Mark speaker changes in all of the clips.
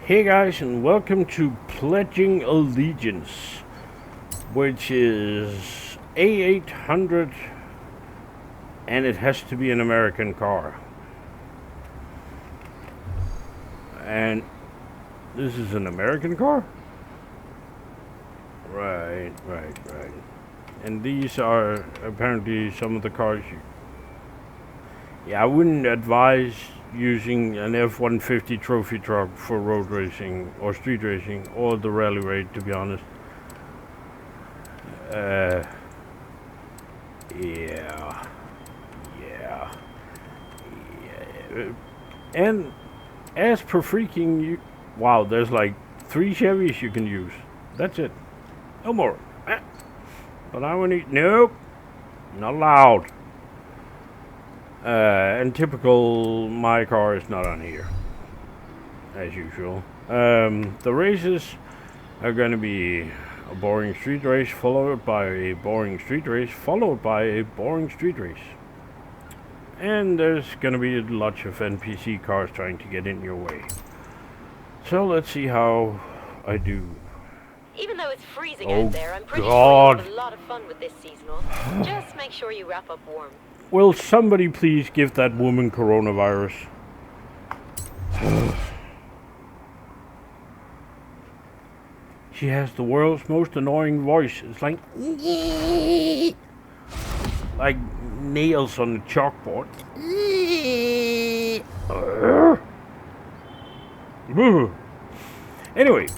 Speaker 1: Hey guys, and welcome to Pledging Allegiance, which is A800, and it has to be an American car. And this is an American car? Right. And these are apparently some of the cars I wouldn't advise using an F-150 trophy truck for road racing or street racing or the rally raid, to be honest. Yeah. And as per freaking wow, there's like 3 Chevys you can use. That's it. No more. But I want to, nope, not allowed. And typical, my car is not on here, as usual. The races are going to be a boring street race, followed by a boring street race, followed by a boring street race. And there's going to be lots of NPC cars trying to get in your way. So let's see how I do.
Speaker 2: Even though it's freezing out there, I'm pretty sure you'll have a lot of fun with this seasonal. Just make sure you wrap up warm.
Speaker 1: Will somebody please give that woman coronavirus? She has the world's most annoying voice. It's like nails on the chalkboard. Anyway,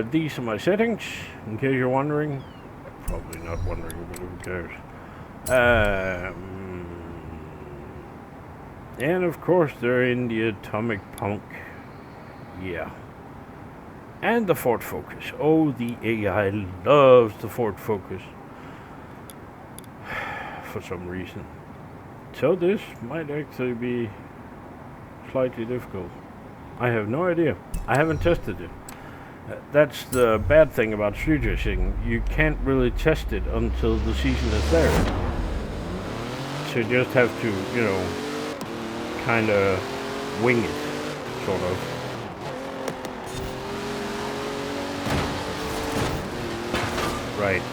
Speaker 1: these are my settings, in case you're wondering. Probably not wondering, but who cares? And of course they're in the atomic punk. Yeah. And the Ford Focus. Oh, the AI loves the Ford Focus. For some reason. So this might actually be slightly difficult. I have no idea. I haven't tested it. That's the bad thing about street racing. You can't really test it until the season is there. So you just have to, kind of wing it, sort of. Right.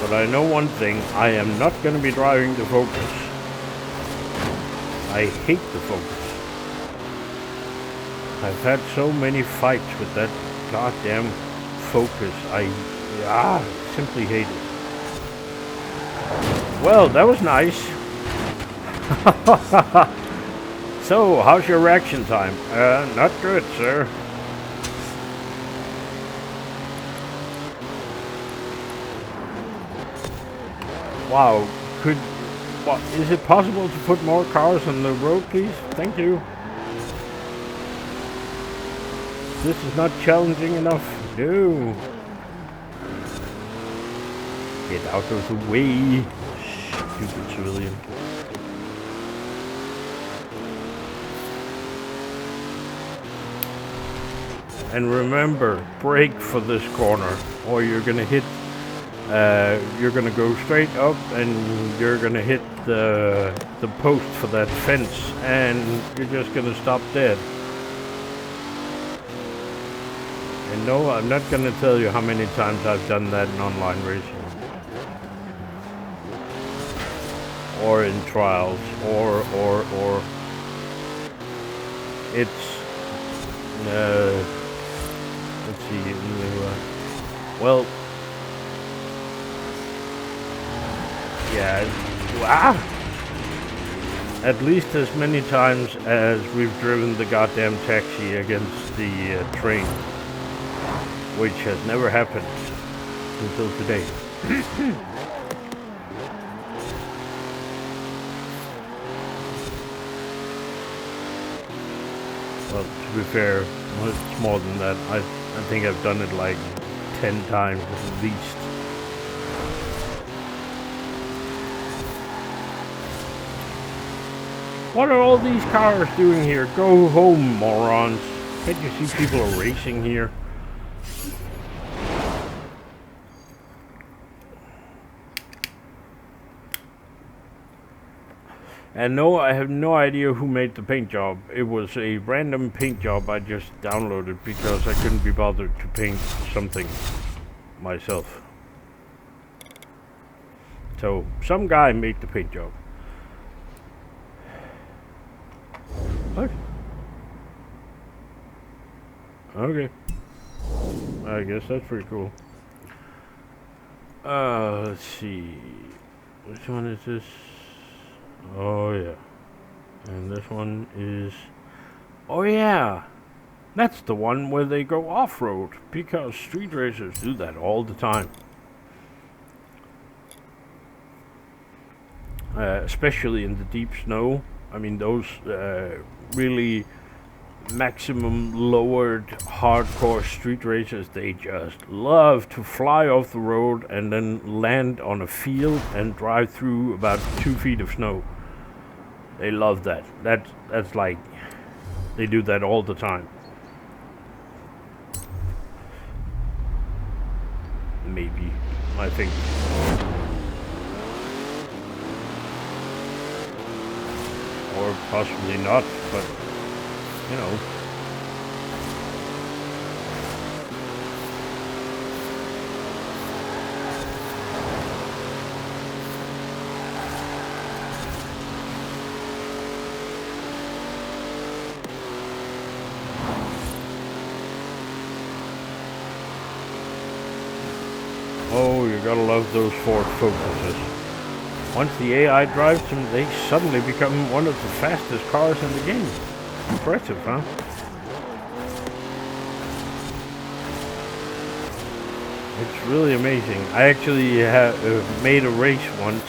Speaker 1: But I know one thing, I am not going to be driving the Focus. I hate the Focus. I've had so many fights with that goddamn Focus. I simply hate it. Well, that was nice. So, how's your reaction time? Not good, sir. Wow, is it possible to put more cars on the road, please? Thank you. This is not challenging enough. No. Get out of the way, stupid civilian. And remember, brake for this corner, or you're gonna hit. You're gonna go straight up, and you're gonna hit the post for that fence, and you're just gonna stop dead. And no, I'm not gonna tell you how many times I've done that in online racing, or in trials, or it's let's see. Well. Yeah, at least as many times as we've driven the goddamn taxi against the train, which has never happened until today. Well, to be fair, it's more than that. I think I've done it like 10 times at least. What are all these cars doing here? Go home, morons. Can't you see people are racing here? And no, I have no idea who made the paint job. It was a random paint job I just downloaded because I couldn't be bothered to paint something myself. So, some guy made the paint job. What? Okay. I guess that's pretty cool. Let's see. Which one is this? Oh, yeah. And this one is... Oh, yeah! That's the one where they go off-road, because street racers do that all the time. Especially in the deep snow. I mean, those really maximum lowered hardcore street racers, they just love to fly off the road and then land on a field and drive through about 2 feet of snow. They love that. That's like, they do that all the time. Maybe, I think. Or possibly not, but you know. Oh, you gotta love those Ford Focuses. Once the AI drives them, they suddenly become one of the fastest cars in the game. Impressive, huh? It's really amazing. I actually made a race once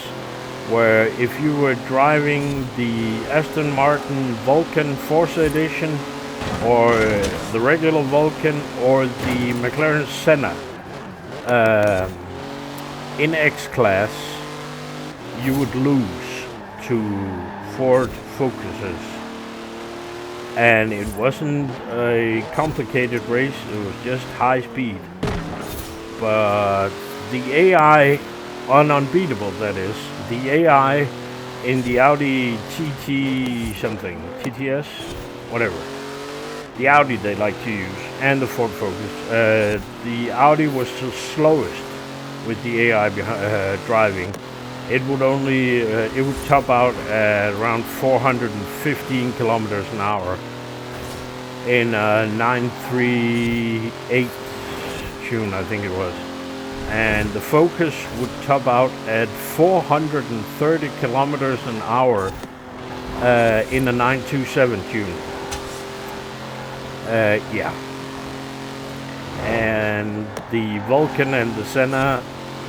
Speaker 1: where if you were driving the Aston Martin Vulcan Forza Edition or the regular Vulcan or the McLaren Senna in X-Class, you would lose to Ford Focuses. And it wasn't a complicated race, it was just high speed. But the AI on Unbeatable, that is, the AI in the Audi TT something, TTS, whatever, the Audi they like to use, and the Ford Focus, the Audi was the slowest with the AI driving. It would only, it would top out at around 415 kilometers an hour in a 938 tune, I think it was. And the Focus would top out at 430 kilometers an hour in a 927 tune. Yeah. And the Vulcan and the Senna,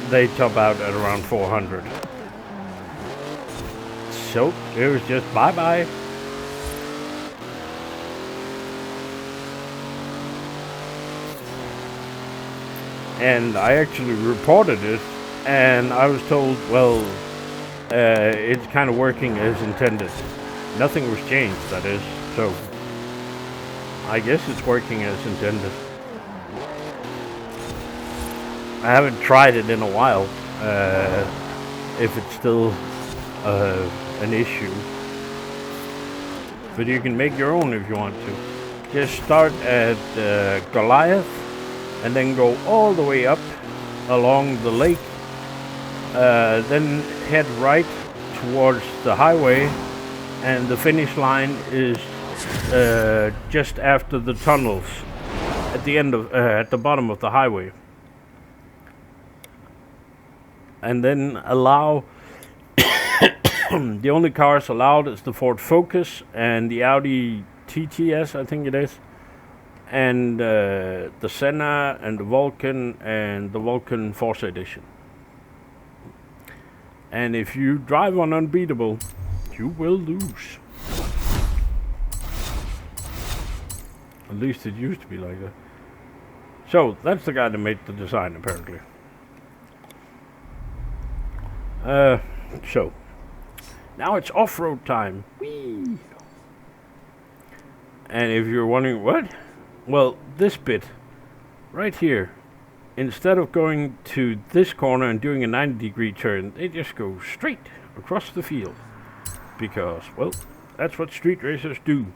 Speaker 1: they top out at around 400. So it was just bye-bye. And I actually reported it, and I was told, well, it's kind of working as intended. Nothing was changed, that is, so I guess it's working as intended. I haven't tried it in a while, if it's still an issue. But you can make your own if you want to. Just start at Goliath, and then go all the way up along the lake, then head right towards the highway, and the finish line is just after the tunnels at the end of at the bottom of the highway. And then allow the only cars allowed is the Ford Focus and the Audi TTS, I think it is, and the Senna and the Vulcan Forza Edition. And if you drive on Unbeatable, you will lose. At least it used to be like that. So that's the guy that made the design, apparently. So now it's off-road time. Whee! And if you're wondering what, well, this bit right here, instead of going to this corner and doing a 90-degree turn, they just go straight across the field. because, well, that's what street racers do.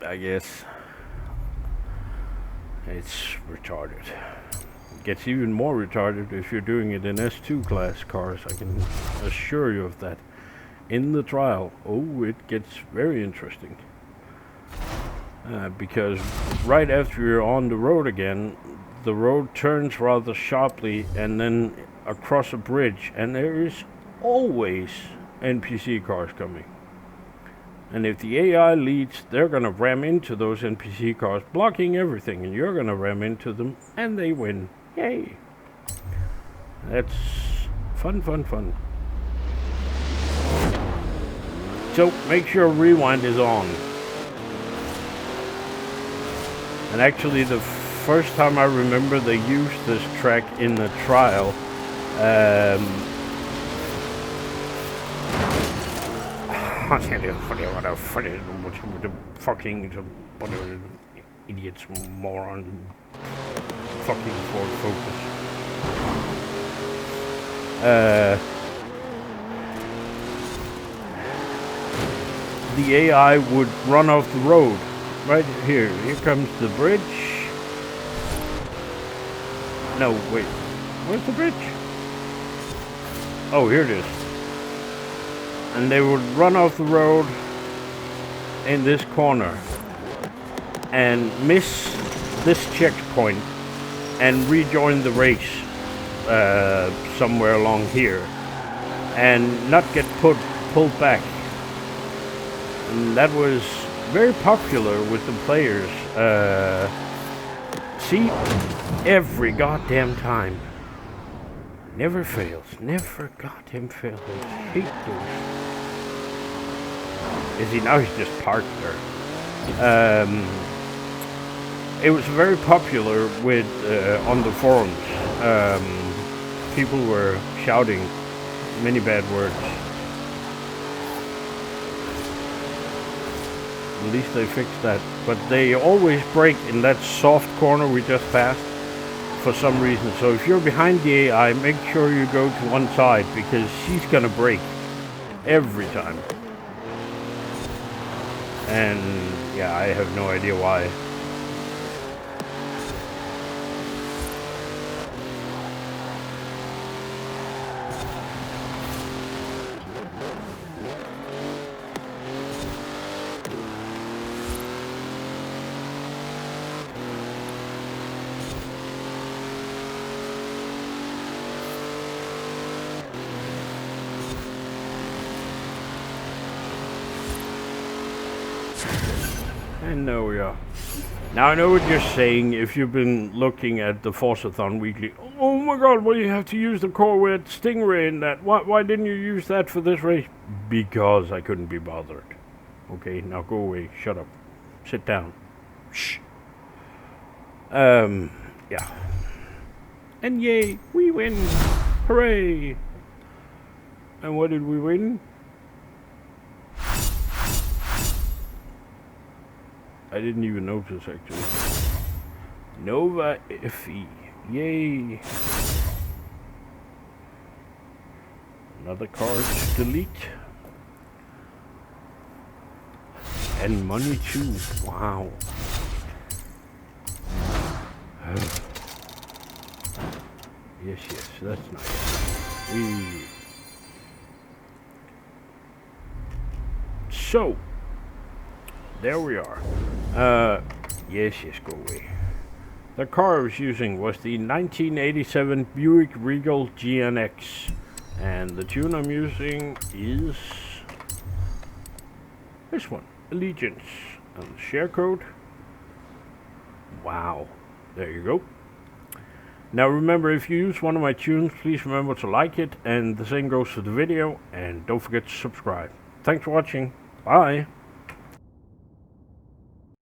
Speaker 1: I guess it's retarded. It gets even more retarded if you're doing it in S2 class cars, I can assure you of that. In the trial, oh, it gets very interesting. Because right after you're on the road again, the road turns rather sharply and then across a bridge, and there is always NPC cars coming. And if the AI leads, they're gonna ram into those NPC cars, blocking everything, and you're gonna ram into them, and they win. Yay! That's fun, fun, fun. So make sure rewind is on. And actually, the first time I remember they used this track in the trial, idiots, moron, fucking Ford Focus. The AI would run off the road. Right here. Here comes the bridge. No, wait. Where's the bridge? Oh, here it is. And they would run off the road in this corner and miss this checkpoint and rejoin the race somewhere along here and not get pulled back. And that was very popular with the players. See, every goddamn time. Never fails. Never goddamn fails. I hate those. You see, now he's just parked there. It was very popular with on the forums. People were shouting many bad words. At least they fixed that. But they always break in that soft corner we just passed for some reason. So if you're behind the AI, make sure you go to one side because she's gonna break every time. And yeah, I have no idea why. And there we are. Now I know what you're saying if you've been looking at the Forzathon weekly. Oh my god, well you have to use the Corvette Stingray in that. Why didn't you use that for this race? Because I couldn't be bothered. Okay, now go away. Shut up. Sit down. Shh. Yeah. And yay, we win. Hooray. And what did we win? I didn't even notice, actually. Nova FE. Yay. Another card to delete. And money too. Wow. Yes, that's nice. So, there we are. Yes, go away. The car I was using was the 1987 Buick Regal GNX. And the tune I'm using is this one, Allegiance. And the share code. Wow. There you go. Now remember, if you use one of my tunes, please remember to like it. And the same goes for the video. And don't forget to subscribe. Thanks for watching. Bye.